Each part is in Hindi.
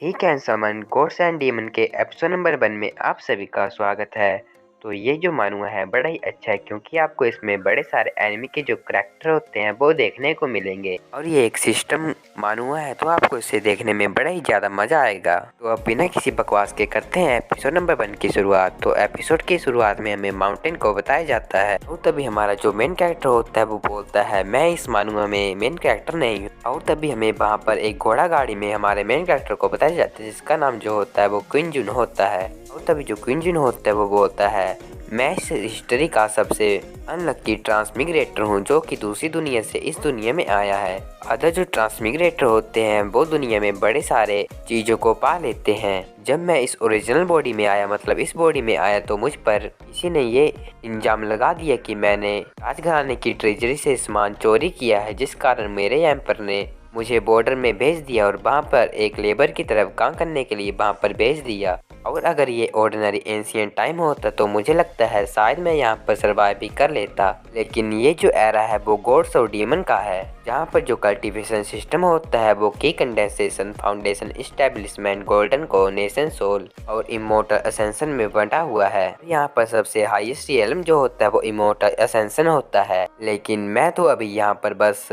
He can summon gods and demon के एपिसोड नंबर 1 में आप सभी का स्वागत है। तो ये जो मानुआ है बड़ा ही अच्छा है क्योंकि आपको इसमें बड़े सारे एनिमी के जो करैक्टर होते हैं वो देखने को मिलेंगे और ये एक सिस्टम मानुआ है तो आपको इसे देखने में बड़ा ही ज़्यादा मज़ा आएगा। तो अब बिना किसी बकवास के करते हैं एपिसोड नंबर 1 की शुरुआत। तो एपिसोड की शुरुआत में हमें माउंटेन को बताया जाता है और तभी हमारा जो मेन कैरेक्टर होता है वो बोलता है मैं इस मानुआ में मेन कैरेक्टर नहीं हूँ। और तभी हमें वहाँ पर एक घोड़ा गाड़ी में हमारे मेन कैरेक्टर को बताया जाता है जिसका नाम जो होता है वो क्वीन जुन होता है। और तभी जो क्वीन जुन होता है वो बोलता है मैं इस हिस्ट्री का सबसे अनलक्की ट्रांसमिग्रेटर हूँ जो कि दूसरी दुनिया से इस दुनिया में आया है। अदर जो ट्रांसमिग्रेटर होते हैं वो दुनिया में बड़े सारे चीज़ों को पा लेते हैं। जब मैं इस ओरिजिनल बॉडी में आया मतलब इस बॉडी में आया तो मुझ पर किसी ने ये इल्जाम लगा दिया कि मैंने राजघराने की ट्रेजरी से सामान चोरी किया है, जिस कारण मेरे एम्पर ने मुझे बॉर्डर में भेज दिया और वहाँ पर एक लेबर की तरफ काम करने के लिए वहाँ पर भेज दिया। और अगर ये ऑर्डिनरी एंशिएंट टाइम होता तो मुझे लगता है शायद मैं यहाँ पर सर्वाइव भी कर लेता, लेकिन ये जो एरा है वो गॉड्स और डीमन का है जहाँ पर जो कल्टीवेशन सिस्टम होता है वो की कंडेंसेशन फाउंडेशन इस्टेब्लिशमेंट गोल्डन कोनेशन सोल और इमोर्टल असेंशन में बंटा हुआ है। यहाँ पर सबसे हाईएस्ट रियलम जो होता है वो इमोर्टल असेंशन होता है, लेकिन मैं तो अभी यहाँ पर बस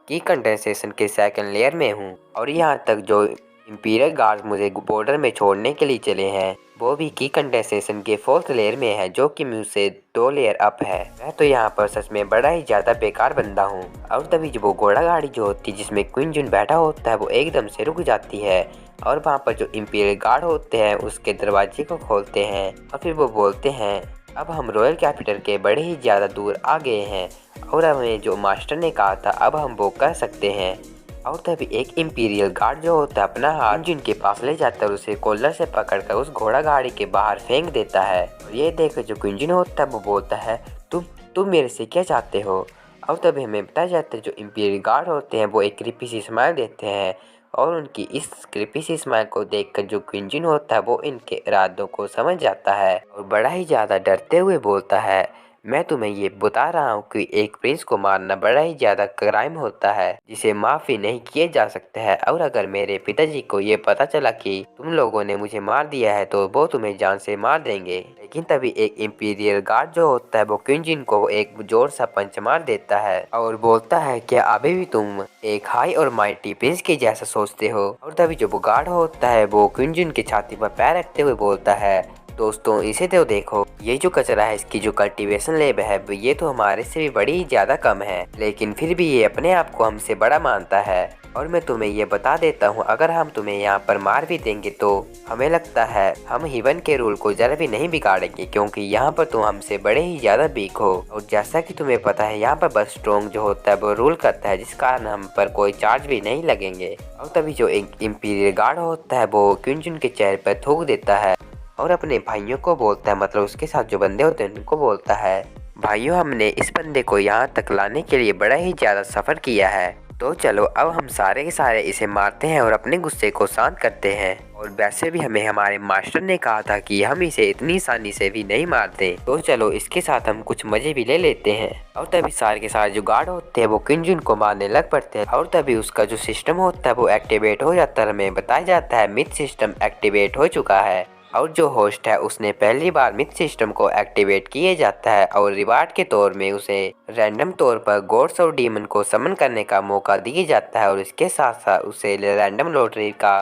की कंडेंसेशन के सेकंड लेयर में हूँ और यहाँ तक जो इंपीरियल गार्ड्स मुझे बॉर्डर में छोड़ने के लिए चले हैं वो भी की कंडेंसेशन के फोर्थ लेयर में है जो कि मुझसे 2 लेयर अप है। मैं तो यहाँ पर सच में बड़ा ही ज़्यादा बेकार बंदा हूँ। और तभी जो वो घोड़ा गाड़ी जो होती है जिसमें क्वीन जुन बैठा होता है वो एकदम से रुक जाती है और वहाँ पर जो इंपीरियल गार्ड होते हैं उसके दरवाजे को खोलते हैं और फिर वो बोलते हैं अब हम रॉयल कैपिटल के बड़े ही ज़्यादा दूर आ गए हैं और हमें जो मास्टर ने कहा था अब हम वो कर सकते हैं। और तभी एक इंपीरियल गार्ड जो होता है अपना हाथ जिन के पास ले जाता है और उसे कॉलर से पकड़कर उस घोड़ा गाड़ी के बाहर फेंक देता है। और ये देख जो क्विंजिन होता है वो बोलता है तुम मेरे से क्या चाहते हो। और तभी हमें बताया जाता है जो इंपीरियल गार्ड होते हैं वो एक क्रिपी सी स्माइल देते हैं और उनकी इस क्रिपी सी स्माइल को देखकर जो क्विंजिन होता है वो इनके इरादों को समझ जाता है और बड़ा ही ज़्यादा डरते हुए बोलता है मैं तुम्हें ये बता रहा हूँ कि एक प्रिंस को मारना बड़ा ही ज्यादा क्राइम होता है जिसे माफी नहीं किए जा सकता है। और अगर मेरे पिताजी को ये पता चला कि तुम लोगों ने मुझे मार दिया है तो वो तुम्हें जान से मार देंगे। लेकिन तभी एक इंपीरियल गार्ड जो होता है वो क्विंजिन को एक जोर सा पंच मार देता है और बोलता है क्या अभी भी तुम एक हाई और माइटी प्रिंस के जैसा सोचते हो। और तभी जो वो गार्ड होता है वो क्विंजिन की छाती पर पैर रखते हुए बोलता है दोस्तों इसे तो देखो, ये जो कचरा है इसकी जो कल्टीवेशन लैब है ये तो हमारे से भी बड़ी ही ज्यादा कम है, लेकिन फिर भी ये अपने आप को हमसे बड़ा मानता है। और मैं तुम्हें ये बता देता हूँ अगर हम तुम्हें यहाँ पर मार भी देंगे तो हमें लगता है हम हिवन के रूल को जरा भी नहीं बिगाड़ेंगे क्योंकि यहाँ पर तुम हमसे बड़े ही ज्यादा वीक हो। और जैसा कि तुम्हें पता है यहाँ पर बस स्ट्रॉन्ग जो होता है वो रूल करता है जिस कारण हम पर कोई चार्ज भी नहीं लगेंगे। और तभी जो एक इंपीरियल गार्ड होता है वो क्विंजन के चेहरे पर थूक देता है और अपने भाइयों को बोलता है मतलब उसके साथ जो बंदे होते हैं उनको बोलता है भाइयों हमने इस बंदे को यहाँ तक लाने के लिए बड़ा ही ज़्यादा सफ़र किया है, तो चलो अब हम सारे के सारे इसे मारते हैं और अपने गुस्से को शांत करते हैं। और वैसे भी हमें हमारे मास्टर ने कहा था कि हम इसे इतनी आसानी से भी नहीं मारते, तो चलो इसके साथ हम कुछ मजे भी ले लेते हैं। और तभी सारे के सारे जो गार्ड होते हैं वो क्विंजन को मारने लग पड़ते हैं और तभी उसका जो सिस्टम होता है वो एक्टिवेट हो जाता है। हमें बताया जाता है मिथ सिस्टम एक्टिवेट हो चुका है और जो होस्ट है उसने पहली बार मिथ सिस्टम को एक्टिवेट किए जाता है और रिवार्ड के तौर में उसे रैंडम तौर पर गॉड्स और डीमन को समन करने का मौका दिया जाता है और इसके साथ साथ उसे रैंडम लॉटरी का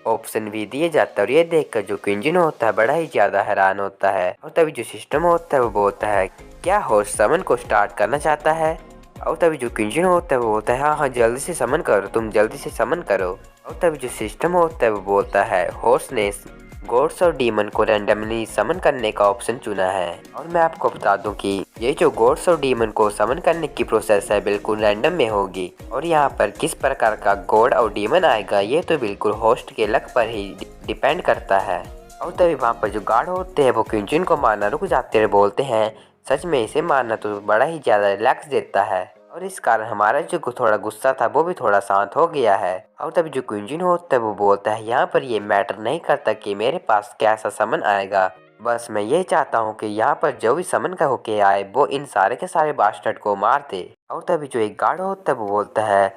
ऑप्शन भी दिया जाता है। और ये देखकर जो क्विंजन होता है बड़ा ही ज़्यादा हैरान होता है और तभी जो सिस्टम होता है वो बोलता है क्या होस्ट समन को स्टार्ट करना चाहता है। और तभी जो क्विंजन होता है वो बोलता है हाँ हाँ जल्दी से समन करो, तुम जल्दी से समन करो। और तभी जो सिस्टम होता है वो बोलता है होस्ट ने गॉड्स और डीमन को रैंडमली समन करने का ऑप्शन चुना है। और मैं आपको बता दूं कि ये जो गॉड्स और डीमन को समन करने की प्रोसेस है बिल्कुल रैंडम में होगी और यहाँ पर किस प्रकार का गॉड और डीमन आएगा ये तो बिल्कुल होस्ट के लक पर ही डिपेंड करता है। और तभी वहाँ पर जो गार्ड होते हैं वो क्विंजन को मारना रुक जाते हैं, बोलते हैं सच में इसे मारना तो बड़ा ही ज़्यादा रिलैक्स देता है और इस कारण हमारा जो थोड़ा गुस्सा था वो भी थोड़ा शांत हो गया है। और तभी जो क्विंजन होता है वो बोलता है यहाँ पर ये मैटर नहीं करता कि मेरे पास कैसा समन आएगा, बस मैं ये चाहता हूँ कि यहाँ पर जो भी समन का होके आए वो इन सारे के सारे बास्टर्ड को मार दे। और तभी जो एक गार्ड होता है वो बोलता है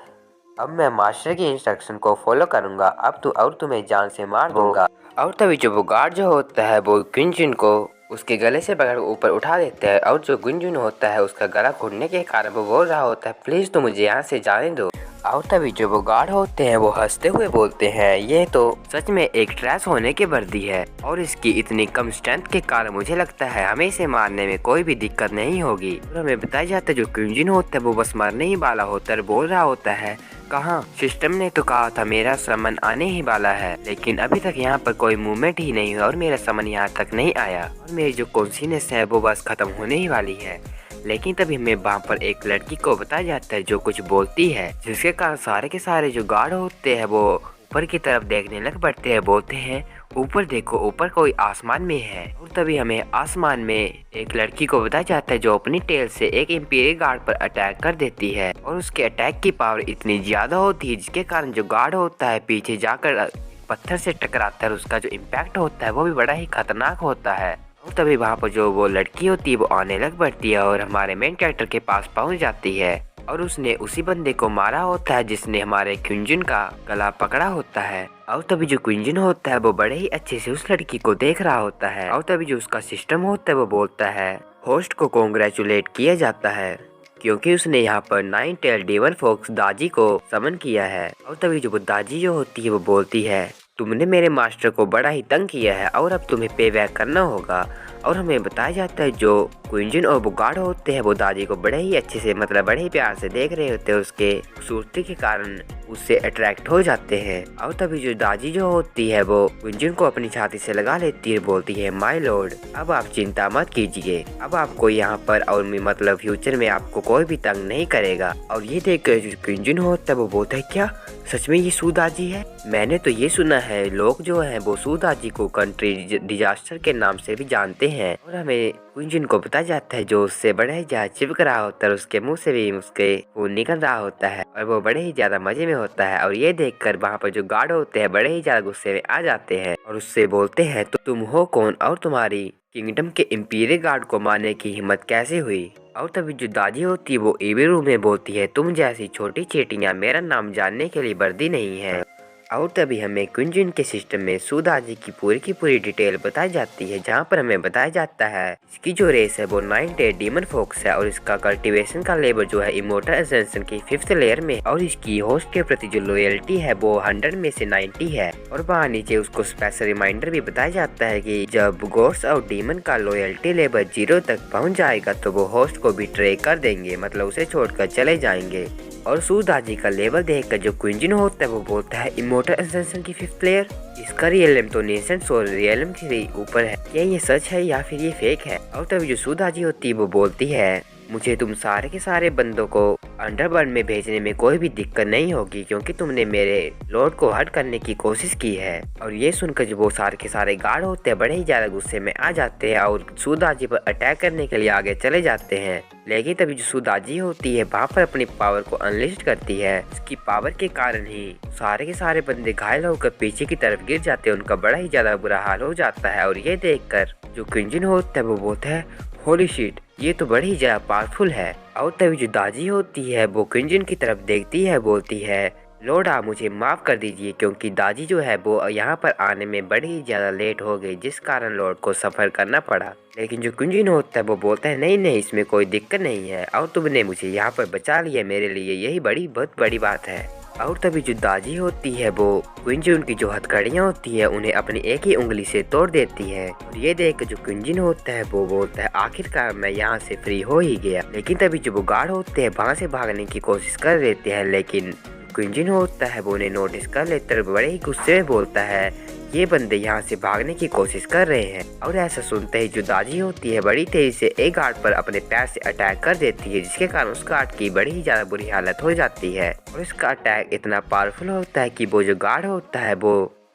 अब मैं मास्टर की इंस्ट्रक्शन को फॉलो करूंगा। अब तुम्हें जान से मार दूंगा। और तभी जो वो गार्ड जो होता है वो गुंजन को उसके गले से पकड़ ऊपर उठा देता है, और जो गुंजन होता है उसका गला घुटने के कारण वो बोल रहा होता है, प्लीज तो मुझे यहाँ से जाने दो। और तभी जो वो गार्ड होते हैं वो हंसते हुए बोलते हैं, ये तो सच में एक ट्रैश होने की वर्दी है, और इसकी इतनी कम स्ट्रेंथ के कारण मुझे लगता है हमें इसे मारने में कोई भी दिक्कत नहीं होगी। और हमें बताया जाता है जो गुंजन होता है वो बस मरने ही वाला होता है, बोल रहा होता है, कहाँ सिस्टम ने तो कहा था मेरा समन आने ही वाला है, लेकिन अभी तक यहाँ पर कोई मूवमेंट ही नहीं हुआ और मेरा समन यहाँ तक नहीं आया, और मेरी जो कॉन्शियसनेस है वो बस खत्म होने ही वाली है। लेकिन तभी हमें वहाँ पर एक लड़की को बताया जाता है जो कुछ बोलती है, जिसके कारण सारे के सारे जो गार्ड होते हैं वो ऊपर की तरफ देखने लग पड़ते हैं, बोलते हैं ऊपर देखो, ऊपर कोई आसमान में है। और तभी हमें आसमान में एक लड़की को बताया जाता है जो अपनी टेल से एक इंपीरियल गार्ड पर अटैक कर देती है, और उसके अटैक की पावर इतनी ज्यादा होती है जिसके कारण जो गार्ड होता है पीछे जाकर पत्थर से टकराता है, उसका जो इम्पैक्ट होता है वो भी बड़ा ही खतरनाक होता है। और तभी वहाँ पर जो वो लड़की होती है वो आने लग पड़ती है और हमारे मेन कैरेक्टर के पास पहुँच जाती है, और उसने उसी बंदे को मारा होता है जिसने हमारे क्विंजन का गला पकड़ा होता है। और तभी जो क्विंजन होता है वो बड़े ही अच्छे से उस लड़की को देख रहा होता है, और तभी जो उसका सिस्टम होता है वो बोलता है होस्ट को कॉन्ग्रेचुलेट किया जाता है क्योंकि उसने यहाँ पर 9 टेल डेमन फॉक्स दाजी को समन किया है। और तभी जो वो दाजी जो होती है वो बोलती है, तुमने मेरे मास्टर को बड़ा ही तंग किया है और अब तुम्हें पे बैक करना होगा। और हमें बताया जाता है जो क्विंजन और वो गार्ड होते हैं वो दादी को बड़े ही अच्छे से मतलब बड़े ही प्यार से देख रहे होते हैं, उसके खूबसूरती के कारण उससे अट्रैक्ट हो जाते हैं। और तभी जो दादी जो होती है वो क्विंजन को अपनी छाती से लगा लेती है, बोलती है माय लॉर्ड अब आप चिंता मत कीजिए, अब आपको यहाँ पर और मतलब फ्यूचर में आपको कोई भी तंग नहीं करेगा। और ये देख कर जो क्विंजन होता है वो बोलता है, क्या सच में ये सूदाजी है? मैंने तो ये सुना है लोग जो है वो सूदाजी को कंट्री डिजास्टर के नाम से भी जानते हैं। और हमें क्विंजन को बताया जाता है जो उससे बड़ा ही ज्यादा चिपक रहा होता है, उसके मुंह से भी उसके खून निकल रहा होता है और वो बड़े ही ज्यादा मजे में होता है। और ये देखकर वहाँ पर जो गार्ड होते हैं बड़े ही ज्यादा गुस्से में आ जाते हैं और उससे बोलते हैं, तो तुम हो कौन और तुम्हारी किंगडम के इंपीरियल गार्ड को मारने की हिम्मत कैसे हुई? और तभी जो दादी होती है वो एवी रूम में बोलती है, तुम जैसी छोटी चीटियां मेरा नाम जानने के लिए वर्दी नहीं है। और तभी हमें क्विंजन के सिस्टम में सूदाजी की पूरी डिटेल बताई जाती है, जहाँ पर हमें बताया जाता है इसकी जो रेस है वो 9 टेल डीमन फोक्स है और इसका कल्टीवेशन का लेवल जो है इमोर्टल एसेंशन की 5th लेयर में, और इसकी होस्ट के प्रति जो लॉयल्टी है वो 100 में से 90 है। और वहाँ नीचे उसको स्पेशल रिमाइंडर भी बताया जाता है कि जब गॉड्स और डीमन का लॉयल्टी लेवल 0 तक पहुँच जाएगा तो वो होस्ट को भी ट्रे कर देंगे, मतलब उसे छोड़कर चले जाएंगे। और सूदाजी का लेवल देखकर जो क्विंजन होता है वो बोलता है इमोर्टल एसेंशन की 5th लेयर, इसका रियलम तो नेसेंट सोल रियलम से भी ऊपर है, क्या ये सच है या फिर ये फेक है? और तभी जो सूदाजी होती है वो बोलती है, मुझे तुम सारे के सारे बंदों को अंडरवर्ल्ड में भेजने में कोई भी दिक्कत नहीं होगी क्योंकि तुमने मेरे लॉर्ड को हर्ट करने की कोशिश की है। और ये सुनकर जो वो सारे के सारे गार्ड होते हैं बड़े ही ज्यादा गुस्से में आ जाते हैं और सूदाजी पर अटैक करने के लिए आगे चले जाते हैं। लेकिन तभी जो सूदाजी होती है वहाँ पर अपनी पावर को अनलिस्ट करती है, इसकी पावर के कारण ही सारे के सारे बंदे घायल होकर पीछे की तरफ गिर जाते हैं, उनका बड़ा ही ज्यादा बुरा हाल हो जाता है। और ये देखकर जो क्विंजन होता है वो बोलता है, होली शिट ये तो बड़ी ज्यादा पावरफुल है। और तभी जो दादी होती है वो क्विंजन की तरफ देखती है, बोलती है, लॉर्ड आप मुझे माफ कर दीजिए क्योंकि दादी जो है वो यहाँ पर आने में बड़ी ही ज्यादा लेट हो गई जिस कारण लॉर्ड को सफर करना पड़ा। लेकिन जो क्विंजन होता है वो बोलता है, नहीं नहीं इसमें कोई दिक्कत नहीं है और तुमने मुझे यहाँ पर बचा लिया, मेरे लिए यही बहुत बड़ी बात है। और तभी जो दादी होती है वो क्विंजन की जो हथकड़ियाँ होती है उन्हें अपनी एक ही उंगली से तोड़ देती है। और ये देख कर जो क्विंजन होता है वो बोलता है, आखिरकार मैं यहाँ से फ्री हो ही गया। लेकिन तभी जो वो गार्ड होते हैं वहाँ से भागने की कोशिश कर देते हैं, लेकिन क्विंजन होता है वो उन्हें नोटिस कर लेते और बड़े ही गुस्से में बोलता है, ये बंदे यहाँ से भागने की कोशिश कर रहे हैं। और ऐसा सुनते ही जो दादी होती है बड़ी तेजी से एक गार्ड पर अपने पैर से अटैक कर देती है, जिसके कारण उस गार्ड की बड़ी ही ज्यादा बुरी हालत हो जाती है। और इसका अटैक इतना पावरफुल होता है कि वो जो गार्ड होता है वो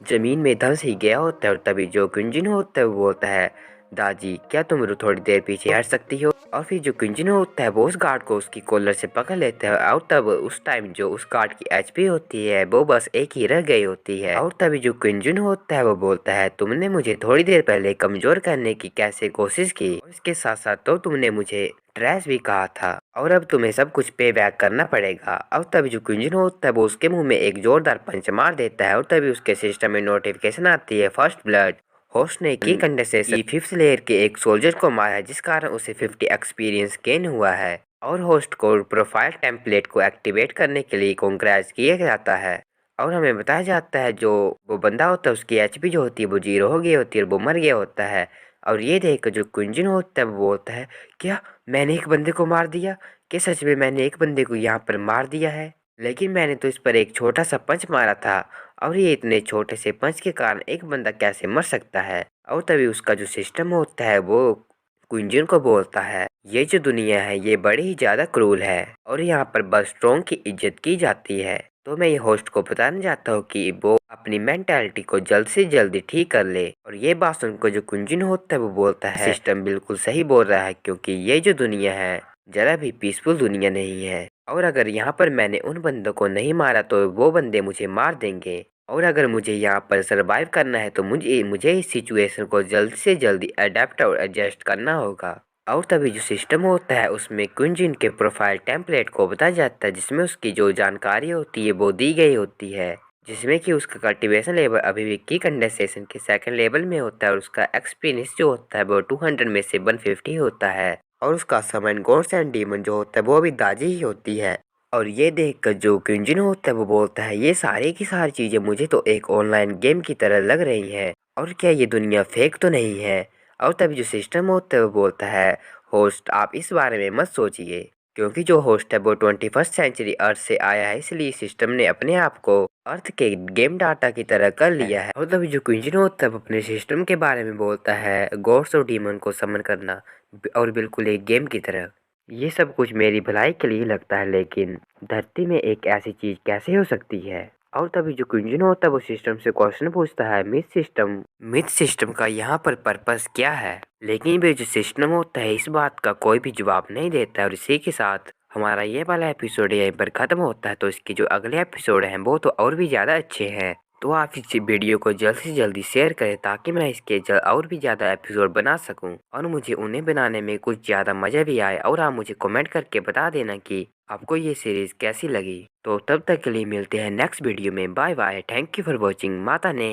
जमीन में धंस ही गया होता है। और तभी जो क्विंजन होता है वो बोलता है, दादी क्या तुम थोड़ी देर पीछे हट सकती हो? और फिर जो कुंजन होता है वो उस गार्ड को उसकी कॉलर से पकड़ लेता है और तब उस टाइम जो उस गार्ड की एचपी होती है वो बस एक ही रह गई होती है। और तभी जो कुंजन होता है वो बोलता है तुमने मुझे थोड़ी देर पहले कमजोर करने की कैसे कोशिश की और इसके साथ साथ तो तुमने मुझे ट्रैश भी कहा था और अब तुम्हें सब कुछ पे बैक करना पड़ेगा। और तभी जो कुंजन होता है वो उसके मुंह में एक जोरदार पंच मार देता है और तभी उसके सिस्टम में नोटिफिकेशन आती है फर्स्ट ब्लड होस्ट ने की कंडेंसेशन फिफ्थ लेयर के एक सोल्जर को मारा है जिस कारण उसे 50 एक्सपीरियंस गेन हुआ है और होस्ट को प्रोफाइल टेम्पलेट को एक्टिवेट करने के लिए कॉन्ग्रेस किया जाता है। और हमें बताया जाता है जो वो बंदा होता है उसकी एचपी जो होती है वो 0 हो गई होती है और वो मर गया होता है। और ये देख जो कुंजन होता है वो बोलता है क्या मैंने एक बंदे को मार दिया, क्या सच में मैंने एक बंदे को यहाँ पर मार दिया है, लेकिन मैंने तो इस पर एक छोटा सा पंच मारा था और ये इतने छोटे से पंच के कारण एक बंदा कैसे मर सकता है। और तभी उसका जो सिस्टम होता है वो कुंजन को बोलता है ये जो दुनिया है ये बड़ी ही ज्यादा क्रूल है और यहाँ पर बस स्ट्रॉन्ग की इज्जत की जाती है। तो मैं ये होस्ट को बताना चाहता हूँ कि वो अपनी मेंटालिटी को जल्द से जल्दी ठीक कर ले। और ये बात सुनकर जो कुंजन होता है वो बोलता है सिस्टम बिल्कुल सही बोल रहा है क्योंकि ये जो दुनिया है जरा भी पीसफुल दुनिया नहीं है और अगर यहाँ पर मैंने उन बंदों को नहीं मारा तो वो बंदे मुझे मार देंगे और अगर मुझे यहाँ पर सरवाइव करना है तो मुझे मुझे इस सिचुएशन को जल्द से जल्दी अडेप्ट और एडजस्ट करना होगा। और तभी जो सिस्टम होता है उसमें कुंजन के प्रोफाइल टेम्पलेट को बताया जाता है जिसमें उसकी जो जानकारी होती है वो दी गई होती है जिसमें कि उसका कल्टीवेशन लेवल अभी भी की कंडेंसेशन के सेकंड लेवल में होता है और उसका एक्सपीरियंस जो होता है वो 200 में से 150 होता है और उसका समन गॉड्स एंड डीमन जो होता है वो भी दाजी ही होती है। और ये देखकर जो कुंजन होता है वो बोलता है ये सारी की सारी चीज़ें मुझे तो एक ऑनलाइन गेम की तरह लग रही हैं और क्या ये दुनिया फेक तो नहीं है। और तभी जो सिस्टम होता है वो बोलता है होस्ट आप इस बारे में मत सोचिए क्योंकि जो होस्ट है वो 21st सेंचुरी अर्थ से आया है इसलिए सिस्टम ने अपने आप को अर्थ के गेम डाटा की तरह कर लिया है। और तभी जो कुंजन होता है वो अपने सिस्टम के बारे में बोलता है गॉड्स और डीमन को समन करना और बिल्कुल एक गेम की तरह। ये सब कुछ मेरी भलाई के लिए लगता है लेकिन धरती में एक ऐसी चीज कैसे हो सकती है। और तभी जो कुंजन होता है वो सिस्टम से क्वेश्चन पूछता है मिथ सिस्टम का यहाँ पर पर्पस क्या है, लेकिन भी जो सिस्टम होता है इस बात का कोई भी जवाब नहीं देता है। और इसी के साथ हमारा ये वाला एपिसोड यहीं पर खत्म होता है। तो इसके जो अगले एपिसोड हैं वो तो और भी ज़्यादा अच्छे हैं। तो आप इस वीडियो को जल्द से जल्दी शेयर करें ताकि मैं इसके और भी ज़्यादा एपिसोड बना सकूं और मुझे उन्हें बनाने में कुछ ज़्यादा मज़ा भी आए। और आप मुझे कमेंट करके बता देना कि आपको ये सीरीज़ कैसी लगी। तो तब तक के लिए मिलते हैं नेक्स्ट वीडियो में। Bye bye, thank you for watching. माता ने।